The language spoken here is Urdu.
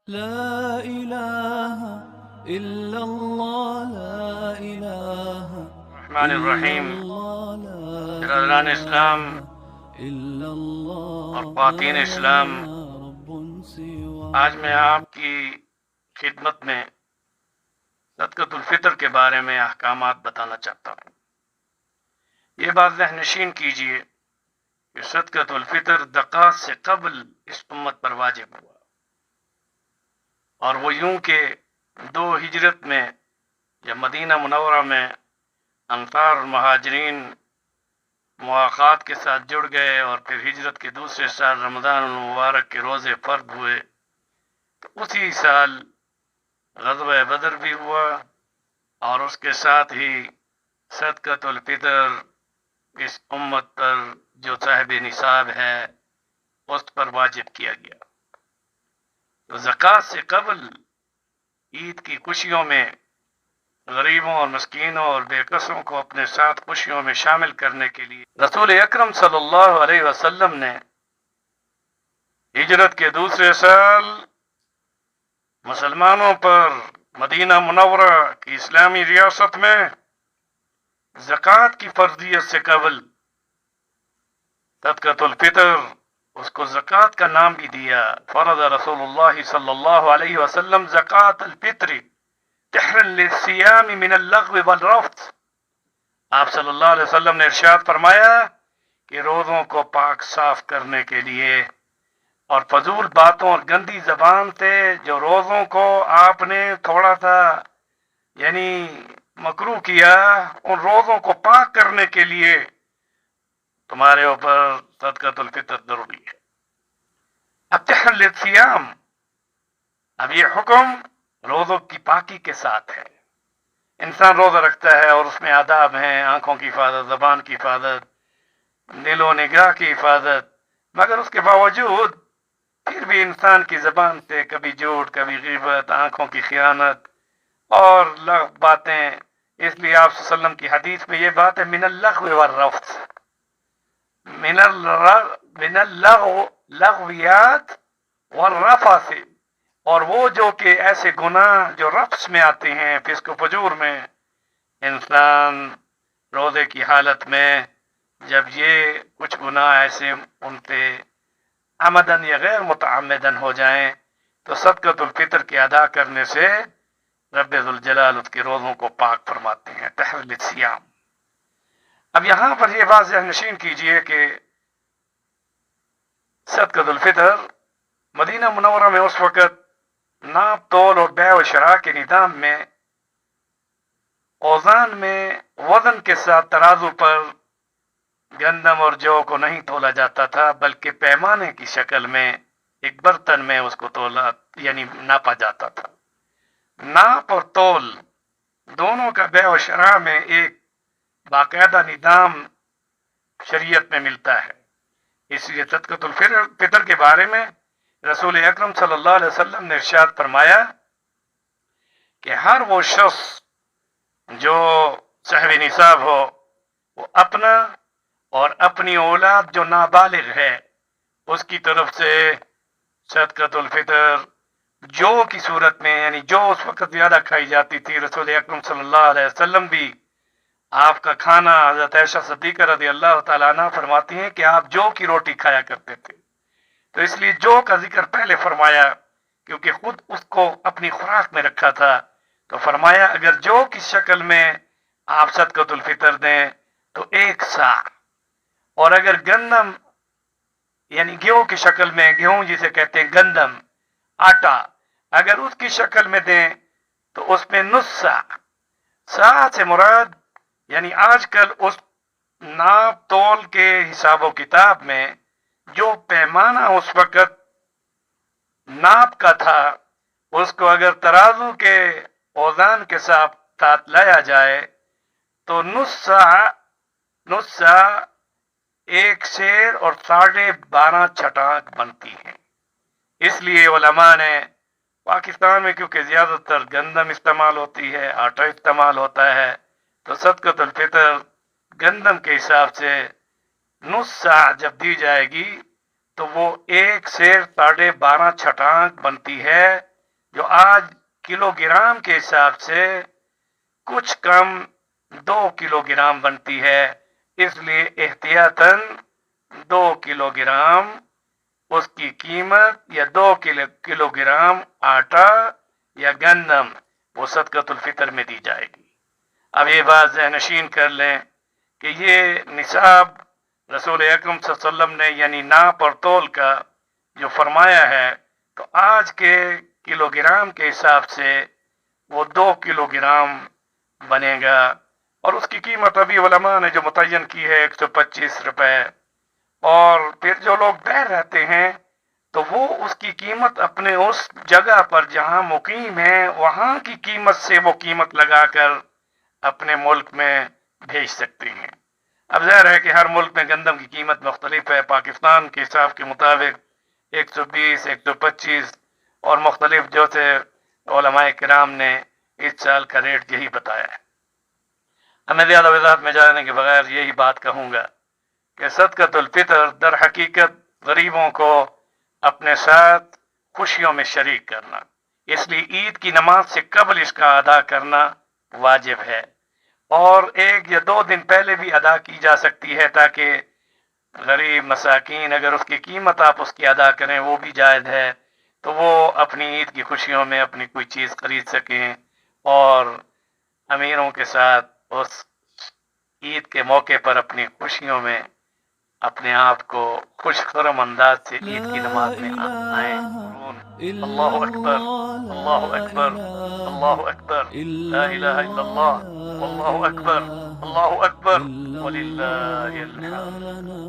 لا إله إلا الله لا إله الرحمن الرحیم۔ برادران اسلام اور خواتین اسلام، آج میں آپ کی خدمت میں صدقۃ الفطر کے بارے میں احکامات بتانا چاہتا ہوں۔ یہ بات ذہن نشین کیجئے کہ صدقۃ الفطر زکوٰۃ سے قبل اس امت پر واجب ہوا، اور وہ یوں کہ 2 ہجرت میں جب مدینہ منورہ میں انصار اور مہاجرین مواقعات کے ساتھ جڑ گئے، اور پھر ہجرت کے دوسرے سال رمضان المبارک کے روزے فرض ہوئے، تو اسی سال غزوہ بدر بھی ہوا، اور اس کے ساتھ ہی صدقۃ الفطر اس امت پر جو صاحب نصاب ہے اس پر واجب کیا گیا۔ تو زکوٰۃ سے قبل عید کی خوشیوں میں غریبوں اور مسکینوں اور بے کسوں کو اپنے ساتھ خوشیوں میں شامل کرنے کے لیے رسول اکرم صلی اللہ علیہ وسلم نے ہجرت کے دوسرے سال مسلمانوں پر مدینہ منورہ کی اسلامی ریاست میں زکوٰۃ کی فرضیت سے قبل صدقۃ الفطر، اس کو زکوٰۃ کا نام بھی دیا۔ فرض رسول اللہ صلی اللہ علیہ وسلم زکوٰۃ الفطر طہرا للصیام من اللغو والرفث۔ آپ صلی اللہ علیہ وسلم نے ارشاد فرمایا کہ روزوں کو پاک صاف کرنے کے لیے اور فضول باتوں اور گندی زبان سے جو روزوں کو آپ نے تھوڑا سا مکروہ کیا، ان روزوں کو پاک کرنے کے لیے تمہارے اوپر صدقۃ الفطر ضروری ہے۔ اب طہرا للصیام، اب یہ حکم روزوں کی پاکی کے ساتھ ہے۔ انسان روزہ رکھتا ہے اور اس میں آداب ہیں، آنکھوں کی حفاظت، زبان کی حفاظت، دل و نگاہ کی حفاظت، مگر اس کے باوجود پھر بھی انسان کی زبان سے کبھی جھوٹ، کبھی غیبت، آنکھوں کی خیانت اور لغو باتیں۔ اس لیے آپ صلی اللہ علیہ وسلم کی حدیث میں یہ بات ہے، من اللغو والرفث، من اللغویات والرفث، اور وہ جو کہ ایسے گناہ جو رفث میں آتے ہیں، فسق و فجور میں، انسان روزے کی حالت میں جب یہ کچھ گناہ ایسے ان پہ عمدن یا غیر متعمدن ہو جائیں تو صدقۃ الفطر کے ادا کرنے سے رب ذوالجلال اس کے روزوں کو پاک فرماتے ہیں، طہر للصیام۔ اب یہاں پر یہ بات ذہن نشین کیجئے کہ صدقۃ الفطر مدینہ منورہ میں اس وقت ناپ تول اور بیع و شراء کے نظام میں اوزان میں وزن کے ساتھ ترازو پر گندم اور جو کو نہیں تولا جاتا تھا، بلکہ پیمانے کی شکل میں ایک برتن میں اس کو تولا ناپا جاتا تھا۔ ناپ اور تول دونوں کا بیع و شراء میں ایک باقاعدہ نظام شریعت میں ملتا ہے۔ اس لیے صدقۃ الفطر کے بارے میں رسول اکرم صلی اللہ علیہ وسلم نے ارشاد فرمایا کہ ہر وہ شخص جو صاحب نصاب ہو، وہ اپنا اور اپنی اولاد جو نابالغ ہے اس کی طرف سے صدقۃ الفطر جو کی صورت میں، جو اس وقت زیادہ کھائی جاتی تھی، رسول اکرم صلی اللہ علیہ وسلم بھی آپ کا کھانا، حضرت عائشہ صدیقہ رضی اللہ تعالیٰ عنہ فرماتی ہیں کہ آپ جو کی روٹی کھایا کرتے تھے، تو اس لیے جو کا ذکر پہلے فرمایا کیونکہ خود اس کو اپنی خوراک میں رکھا تھا، تو فرمایا اگر جو کی شکل میں آپ صدقۃ الفطر دیں تو 1 سا، اور اگر گندم گیہوں کی شکل میں، گیہوں جسے کہتے ہیں گندم، آٹا، اگر اس کی شکل میں دیں تو اس میں نصف سا۔ سا سے مراد آج کل اس ناپ تول کے حساب و کتاب میں جو پیمانہ اس وقت ناپ کا تھا، اس کو اگر ترازو کے اوزان کے ساتھ لایا جائے تو نصف سا 1 سیر اور 12.5 چھٹانک بنتی ہے۔ اس لیے علماء نے پاکستان میں کیونکہ زیادہ تر گندم استعمال ہوتی ہے، آٹا استعمال ہوتا ہے، تو صدقۃ الفطر گندم کے حساب سے نصف سا جب دی جائے گی تو وہ 1 سیر 12.5 چھٹانک بنتی ہے، جو آج کلو گرام کے حساب سے کچھ کم 2 کلو گرام بنتی ہے، اس لیے احتیاطاً 2 کلو گرام اس کی قیمت یا 2 کلو گرام آٹا یا گندم وہ صدقۃ الفطر میں دی جائے گی۔ اب یہ بات ذہن نشین کر لیں کہ یہ نصاب رسول اکرم صلی اللہ علیہ وسلم نے یعنی ناپ اور تول کا جو فرمایا ہے، تو آج کے کلو گرام کے حساب سے وہ 2 کلو گرام بنے گا، اور اس کی قیمت ابھی علماء نے جو متعین کی ہے 125 روپے، اور پھر جو لوگ باہر رہتے ہیں تو وہ اس کی قیمت اپنے اس جگہ پر جہاں مقیم ہیں وہاں کی قیمت سے وہ قیمت لگا کر اپنے ملک میں بھیج سکتے ہیں۔ اب ظاہر ہے کہ ہر ملک میں گندم کی قیمت مختلف ہے، پاکستان کے حساب کے مطابق 120 125 اور مختلف جو سے علماء کرام نے اس سال کا ریٹ یہی بتایا ہے۔ ہمیں زیادہ وضاحت میں جانے کے بغیر یہی بات کہوں گا کہ صدقۃ الفطر در حقیقت غریبوں کو اپنے ساتھ خوشیوں میں شریک کرنا، اس لیے عید کی نماز سے قبل اس کا ادا کرنا واجب ہے، اور 1 یا 2 دن پہلے بھی ادا کی جا سکتی ہے تاکہ غریب مساکین اگر اس کی قیمت آپ اس کی ادا کریں وہ بھی جائز ہے، تو وہ اپنی عید کی خوشیوں میں اپنی کوئی چیز خرید سکیں اور امیروں کے ساتھ اس عید کے موقع پر اپنی خوشیوں میں اپنے آپ کو خوش خرم انداز سے عید کی نماز میں آئیں۔ اللہ اکبر، اللہ اکبر، اللہ اکبر، لا الہ الا اللہ، واللہ اکبر، اللہ اکبر، وللہ الحمد۔